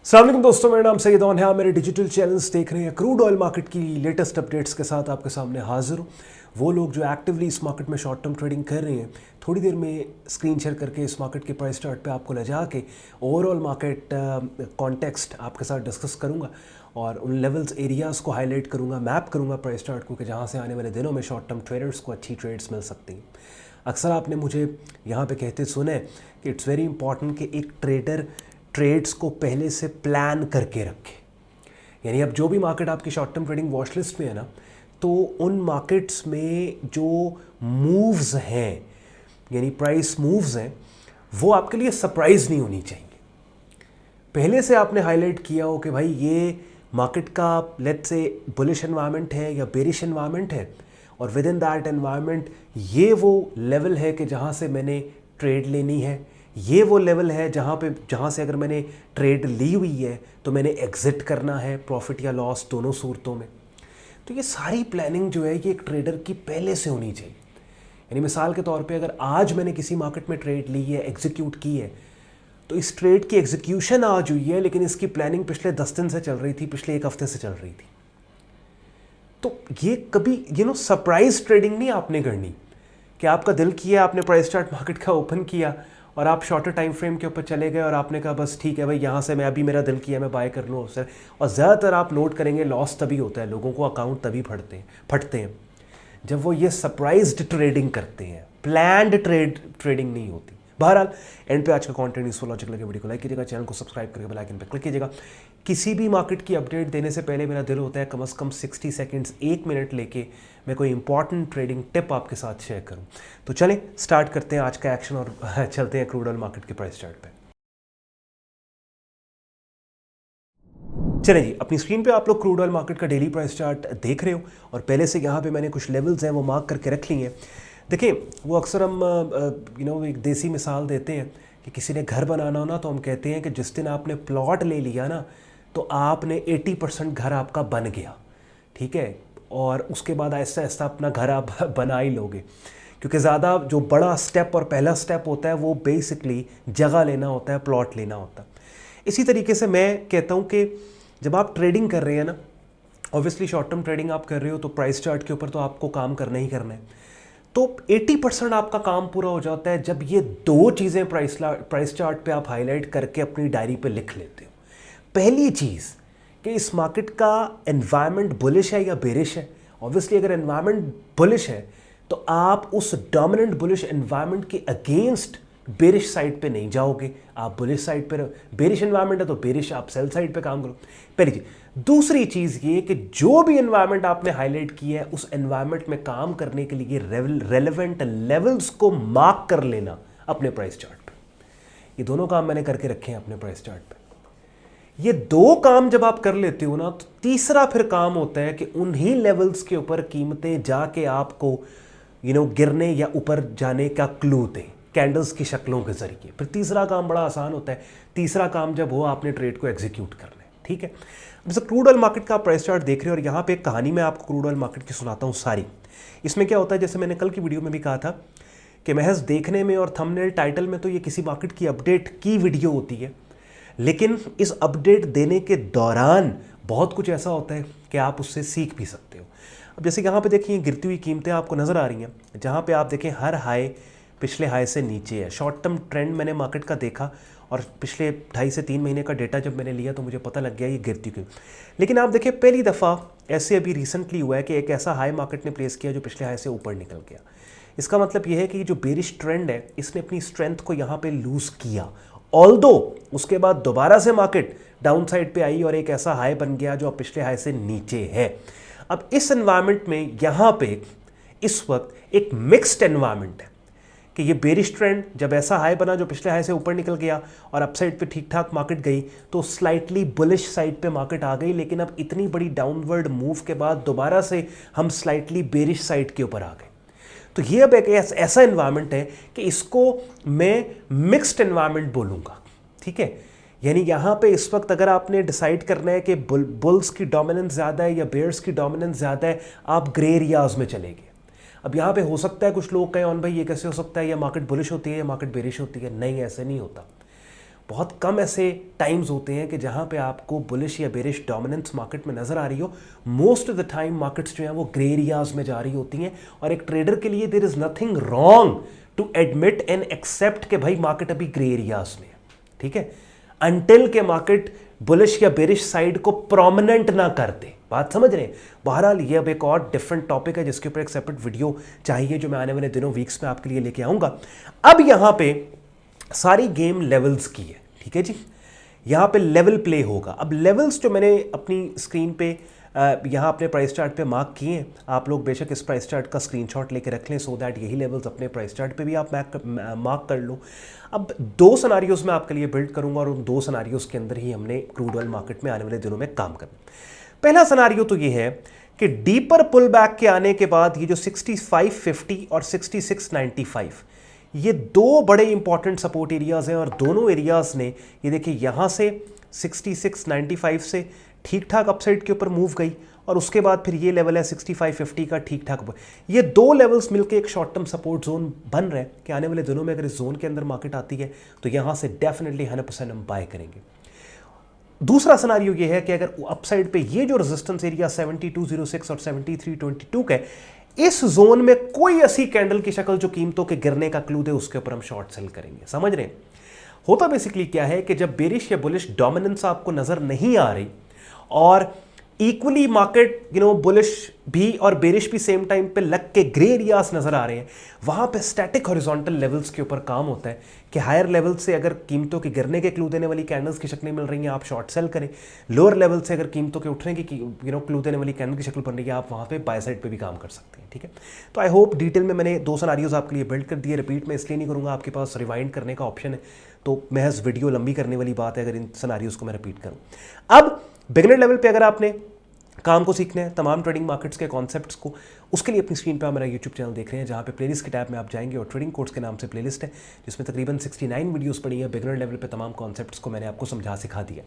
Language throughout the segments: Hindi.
अस्सलाम वालेकुम दोस्तों, मेरा नाम सैयद है। आप मेरे डिजिटल चैनल्स देख रहे हैं। क्रूड ऑयल मार्केट की लेटेस्ट अपडेट्स के साथ आपके सामने हाजिर हूँ। वो लोग जो एक्टिवली इस मार्केट में शॉर्ट टर्म ट्रेडिंग कर रहे हैं, थोड़ी देर में स्क्रीन शेयर करके इस मार्केट के प्राइस चार्ट पे आपको ले जाके ओवरऑल मार्केट कॉन्टेक्स्ट आपके साथ डिस्कस करूँगा और उन लेवल्स एरियाज़ को हाईलाइट करूँगा, मैप करूँगा प्राइस चार्ट को कि जहाँ से आने वाले दिनों में शॉर्ट टर्म ट्रेडर्स को अच्छी ट्रेड्स मिल सकती हैं। अक्सर आपने मुझे यहाँ पे कहते सुने कि इट्स वेरी इंपॉर्टेंट कि एक ट्रेडर ट्रेड्स को पहले से प्लान करके रखे। यानी अब जो भी मार्केट आपकी short term trading watch list में है ना, तो उन मार्केट्स में जो मूव्स हैं, यानी प्राइस मूव्स हैं, वो आपके लिए सरप्राइज नहीं होनी चाहिए। पहले से आपने हाईलाइट किया हो कि भाई ये मार्केट का लेट्स से बुलिश एनवायरनमेंट है या बेरिश एनवायरनमेंट है, और विद इन दैट एनवायरनमेंट ये वो लेवल है कि जहाँ से मैंने ट्रेड लेनी है, ये वो लेवल है जहाँ से अगर मैंने ट्रेड ली हुई है तो मैंने एग्जिट करना है, प्रॉफिट या लॉस दोनों सूरतों में। तो ये सारी प्लानिंग जो है ये एक ट्रेडर की पहले से होनी चाहिए। यानी मिसाल के तौर पे अगर आज मैंने किसी मार्केट में ट्रेड ली है, एग्जीक्यूट की है, तो इस ट्रेड की एग्जीक्यूशन आज हुई है, लेकिन इसकी प्लानिंग पिछले 10 दिन से चल रही थी, पिछले एक हफ्ते से चल रही थी। तो ये कभी सरप्राइज ट्रेडिंग नहीं आपने करनी कि आपका दिल किया, आपने प्राइस चार्ट मार्केट का ओपन किया और आप शॉर्टर टाइम फ्रेम के ऊपर चले गए और आपने कहा बस ठीक है भाई, यहाँ से मैं अभी मेरा दिल किया मैं बाय कर लूँ उससे। और ज़्यादातर आप नोट करेंगे लॉस तभी होता है, लोगों को अकाउंट तभी फटते हैं जब वो ये सरप्राइज्ड ट्रेडिंग करते हैं, प्लान्ड ट्रेडिंग नहीं होती। बहरहाल एंड पे आज का कंटेंट यूजफुल लॉजिक लगे, वीडियो को लाइक कीजिएगा, चैनल को सब्सक्राइब करके बेल आइकन पे क्लिक कीजिएगा। किसी भी मार्केट की अपडेट देने से पहले मेरा दिल होता है कम से कम 60 सेकंड्स, 1 मिनट लेके मैं कोई इंपॉर्टेंट ट्रेडिंग टिप आपके साथ शेयर करूं। तो चलें स्टार्ट करते हैं आज का एक्शन और चलते हैं क्रूड ऑयल मार्केट के प्राइस चार्ट पे। चलें जी, अपनी स्क्रीन पे आप लोग क्रूड ऑयल मार्केट का डेली प्राइस चार्ट देख रहे हो और पहले से यहाँ पे मैंने कुछ लेवल्स हैं वो मार्क करके रख ली हैं। देखिए, वो अक्सर हम एक देसी मिसाल देते हैं कि किसी ने घर बनाना हो ना, तो हम कहते हैं कि जिस दिन आपने प्लॉट ले लिया ना, तो आपने 80% घर आपका बन गया, ठीक है, और उसके बाद आहिस्ता आहिस्ता अपना घर आप बना ही लोगे, क्योंकि ज़्यादा जो बड़ा स्टेप और पहला स्टेप होता है वो बेसिकली जगह लेना होता है, प्लॉट लेना होता है। इसी तरीके से मैं कहता हूँ कि जब आप ट्रेडिंग कर रहे हैं ना, ऑब्वियसली शॉर्ट टर्म ट्रेडिंग आप कर रहे हो तो प्राइस चार्ट के ऊपर तो आपको काम करना ही करना है। तो 80% आपका काम पूरा हो जाता है जब ये दो चीज़ें प्राइस चार्ट पे आप हाईलाइट करके अपनी डायरी पे लिख लेते हो। पहली चीज़ कि इस मार्केट का एनवायरनमेंट बुलिश है या बेरिश है। ऑब्वियसली अगर एनवायरनमेंट बुलिश है तो आप उस डोमिनेंट बुलिश एनवायरनमेंट के अगेंस्ट बेरिश साइड पे नहीं जाओगे, आप बुलिश साइड पे। बेरिश एनवायरनमेंट है तो बेरिश, आप सेल साइड पे काम करो, पहली चीज। दूसरी चीज ये कि जो भी एनवायरनमेंट आपने हाईलाइट किया है उस एनवायरनमेंट में काम करने के लिए रेलेवेंट लेवल्स को मार्क कर लेना अपने प्राइस चार्ट पे। ये दोनों काम मैंने करके रखे हैं अपने प्राइस चार्ट पे। ये दो काम जब आप कर लेते हो ना, तो तीसरा फिर काम होता है कि उन्हीं लेवल्स के ऊपर कीमतें जाके आपको गिरने या ऊपर जाने का क्लू दें कैंडल्स की शक्लों के जरिए। फिर तीसरा काम बड़ा आसान होता है। तीसरा काम जब हो आपने ट्रेड को एग्जीक्यूट करना है, ठीक है। जैसे क्रूड ऑयल मार्केट का प्राइस चार्ट देख रहे हो और यहाँ पे एक कहानी मैं आपको क्रूड ऑयल मार्केट की सुनाता हूँ सारी। इसमें क्या होता है, जैसे मैंने कल की वीडियो में भी कहा था कि महज देखने में और थंबनेल टाइटल में तो ये किसी मार्केट की अपडेट की वीडियो होती है, लेकिन इस अपडेट देने के दौरान बहुत कुछ ऐसा होता है कि आप उससे सीख भी सकते हो। अब जैसे यहाँ पे देखिए गिरती हुई कीमतें आपको नज़र आ रही हैं, जहाँ पे आप देखें हर हाई पिछले हाई से नीचे है। शॉर्ट टर्म ट्रेंड मैंने मार्केट का देखा और पिछले 2.5 से 3 महीने का डेटा जब मैंने लिया तो मुझे पता लग गया ये गिरती क्यों। लेकिन आप देखिए पहली दफ़ा ऐसे अभी रिसेंटली हुआ है कि एक ऐसा हाई मार्केट ने प्लेस किया जो पिछले हाई से ऊपर निकल गया। इसका मतलब यह है कि जो बेरिश ट्रेंड है इसने अपनी स्ट्रेंथ को यहाँ पे लूज किया, ऑल्दो उसके बाद दोबारा से मार्केट डाउन साइड पे आई और एक ऐसा हाई बन गया जो अब पिछले हाई से नीचे है। अब इस एनवायरनमेंट में यहाँ पे इस वक्त एक मिक्स्ड एनवायरनमेंट है कि ये बेरिश ट्रेंड जब ऐसा हाई बना जो पिछले हाई से ऊपर निकल गया और अपसाइड पे ठीक ठाक मार्केट गई तो स्लाइटली बुलिश साइड पे मार्केट आ गई, लेकिन अब इतनी बड़ी डाउनवर्ड मूव के बाद दोबारा से हम स्लाइटली बेरिश साइड के ऊपर आ गए। तो ये अब एक ऐसा एनवायरनमेंट है कि इसको मैं मिक्स्ड एनवायरनमेंट बोलूँगा, ठीक है। यानी यहाँ पे इस वक्त अगर आपने डिसाइड करना है कि बुल्स की डोमिनेंस ज़्यादा है या बेयर्स की डोमिनेंस ज़्यादा है, आप ग्रे एरियाज में चले गए। अब यहाँ पे हो सकता है कुछ लोग कहें ऑन भाई ये कैसे हो सकता है, या मार्केट बुलिश होती है या मार्केट बेरिश होती है। नहीं, ऐसे नहीं होता। बहुत कम ऐसे टाइम्स होते हैं कि जहां पे आपको बुलिश या बेरिश डोमिनेंस मार्केट में नजर आ रही हो। Most of the time markets जो हैं वो ग्रे एरियाज में जा रही होती हैं, और एक ट्रेडर के लिए there is nothing wrong to admit and accept कि भाई मार्केट अभी ग्रे एरियाज में है, ठीक है, अनटिल के मार्केट बुलिश या बेरिश साइड को प्रोमिनेंट ना कर दे। बात समझ रहे हैं? बहरहाल ये अब एक और डिफरेंट टॉपिक है जिसके ऊपर एक सेपरेट वीडियो चाहिए जो मैं आने वाले दिनों वीक्स में आपके लिए लेके आऊंगा। अब यहां पे सारी गेम लेवल्स की है, ठीक है जी। यहां पे लेवल प्ले होगा। अब लेवल्स जो मैंने अपनी स्क्रीन पे यहाँ अपने प्राइस चार्ट पे मार्क किए हैं, आप लोग बेशक इस प्राइस चार्ट का स्क्रीनशॉट लेके रख लें सो दैट यही लेवल्स अपने प्राइस चार्ट पे भी आप मार्क कर लो। अब 2 सिनारियोज में आपके लिए बिल्ड करूंगा और उन 2 सिनारियोज के अंदर ही हमने क्रूड ऑयल मार्केट में आने वाले दिनों में काम करना। पहला सिनारियो तो ये है कि डीपर पुल बैक के आने के बाद ये जो 6550 और 6695 ये 2 बड़े इंपॉर्टेंट सपोर्ट एरियाज हैं, और दोनों एरियाज ने ये देखिए यहां से 6695 से ठीक ठाक अपसाइड के ऊपर मूव गई, और उसके बाद फिर ये लेवल है 6550 का ठीक ठाक ऊपर। ये 2 लेवल्स मिलकर एक शॉर्ट टर्म सपोर्ट जोन बन रहे हैं कि आने वाले दिनों में अगर इस जोन के अंदर मार्केट आती है तो यहां से डेफिनेटली 100% हम बाय करेंगे। दूसरा सिनारियो ये है कि अगर अपसाइड पे ये जो रेजिस्टेंस एरिया 7206 और 7322 का है, इस जोन में कोई ऐसी कैंडल की शक्ल जो कीमतों के गिरने का क्लू दे उसके ऊपर हम शॉर्ट सेल करेंगे। समझ रहे हैं? होता बेसिकली क्या है कि जब बेरिश या बुलिश डोमिनेंस आपको नजर नहीं आ रही और इक्वली मार्केट बुलिश भी और बेरिश भी सेम टाइम पे लग के ग्रे एरियाज नजर आ रहे हैं, वहां पे स्टैटिक हॉरिजॉन्टल लेवल्स के ऊपर काम होता है कि हायर लेवल से अगर कीमतों के गिरने के क्लू देने वाली कैंडल्स की शक्लें मिल रही हैं आप शॉर्ट सेल करें, लोअर लेवल से अगर कीमतों के उठने की क्लू देने वाली कैंडल की शक्ल बन रही है आप वहां पे बाय साइड पे भी काम कर सकते हैं, ठीक है। तो आई होप डिटेल में मैंने 2 सिनारियोज आपके लिए बिल्ड कर दिए। रिपीट में इसलिए नहीं करूंगा, आपके पास रिवाइंड करने का ऑप्शन है, तो महज वीडियो लंबी करने वाली बात है अगर इन सिनारियोज को मैं रिपीट करूं। अब बिगिनर लेवल पे अगर आपने काम को सीखना है तमाम ट्रेडिंग मार्केट्स के कॉन्सेप्ट्स को, उसके लिए अपनी स्क्रीन पे आप मेरा यूट्यूब चैनल देख रहे हैं जहाँ पे प्लेलिस्ट के टैब में आप जाएंगे और ट्रेडिंग कोर्स के नाम से प्लेलिस्ट है जिसमें तकरीबन 69 वीडियोस पड़ी हैं। बिगिनर लेवल पे तमाम कॉन्सेप्ट्स को मैंने आपको समझा सिखा दिया।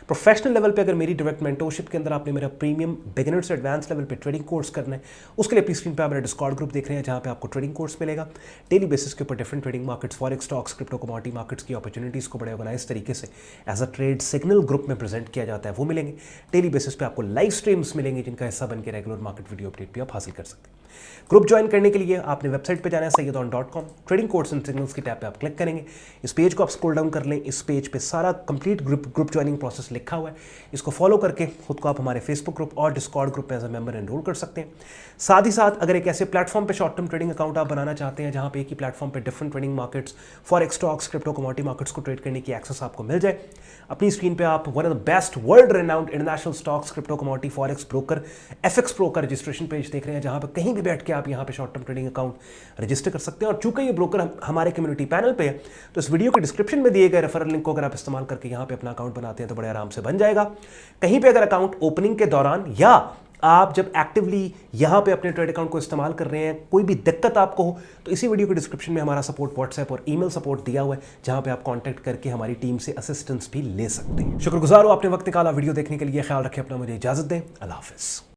प्रोफेशनल लेवल पे अगर मेरी डायरेक्ट मेंटरशिप के अंदर आपने मेरा प्रीमियम बिगिनर से एडवांस लेवल पे ट्रेडिंग कोर्स करना है, उसके लिए अपनी स्क्रीन पर आप मेरा डिस्कॉर्ड ग्रुप देख रहे हैं जहाँ पे आपको ट्रेडिंग कोर्स मिलेगा। डेली बेसिस के ऊपर different trading markets, forex, stocks, crypto, commodity markets की अपॉर्चुनिटीज़ को बड़े ऑर्गेनाइज तरीके से as a trade signal group में प्रेजेंट किया जाता है, वो मिलेंगे। डेली बेसिस पे आपको लाइव स्ट्रीम्स मिलेंगे जिनका हिस्सा बन के रेगुलर मार्केट वीडियो अपडेट भी आप हासिल कर सकते हैं। ग्रुप ज्वाइन करने के लिए आपने वेबसाइट पे जाना है sayyedon.com, trading course and signals की टैब पे आप क्लिक करेंगे। इस पेज को आप स्क्रॉल डाउन कर लें, इस पेज पे सारा कंप्लीट ग्रुप ज्वाइनिंग प्रोसेस लिखा हुआ है। इसको फॉलो करके खुद को आप हमारे फेसबुक ग्रुप और डिस्कॉर्ड ग्रुप में एज अ मेंबर एनरोल कर सकते हैं। साथ ही साथ अगर एक ऐसे प्लेटफॉर्म पे शॉर्ट टर्म ट्रेडिंग अकाउंट आप बनाना चाहते हैं जहां पे एक ही प्लेटफॉर्म पे different trading markets, forex, stocks, crypto, commodity markets को ट्रेड करने की एक्सेस आपको मिल जाए, अपनी स्क्रीन पे आप one of the best world renowned international stocks, crypto, commodity, forex broker FX pro का रजिस्ट्रेशन पेज देख रहे हैं जहां पे कहीं भी बैठ के आप यहां पे short term trading account register कर सकते हैं। और चूंकि ये ब्रोकर हमारे कम्युनिटी पैनल पे है तो इस वीडियो के डिस्क्रिप्शन में दिए गए रेफरल लिंक को अगर आप इस्तेमाल करके यहां पे अपना अकाउंट बनाते हैं तो बड़े आराम से बन जाएगा। कहीं पे अगर अकाउंट ओपनिंग के दौरान या आप जब एक्टिवली यहां पे अपने ट्रेड अकाउंट को इस्तेमाल कर रहे हैं कोई भी दिक्कत आपको हो तो इसी वीडियो के डिस्क्रिप्शन में हमारा सपोर्ट व्हाट्सएप और ईमेल सपोर्ट दिया हुआ है जहां पे आप कांटेक्ट करके हमारी टीम से असिस्टेंस भी ले सकते हैं। शुक्रगुजार हो आपने वक्त निकाला वीडियो देखने के लिए। ख्याल रखें अपना, मुझे इजाजत दें। अल्लाह हाफिज़।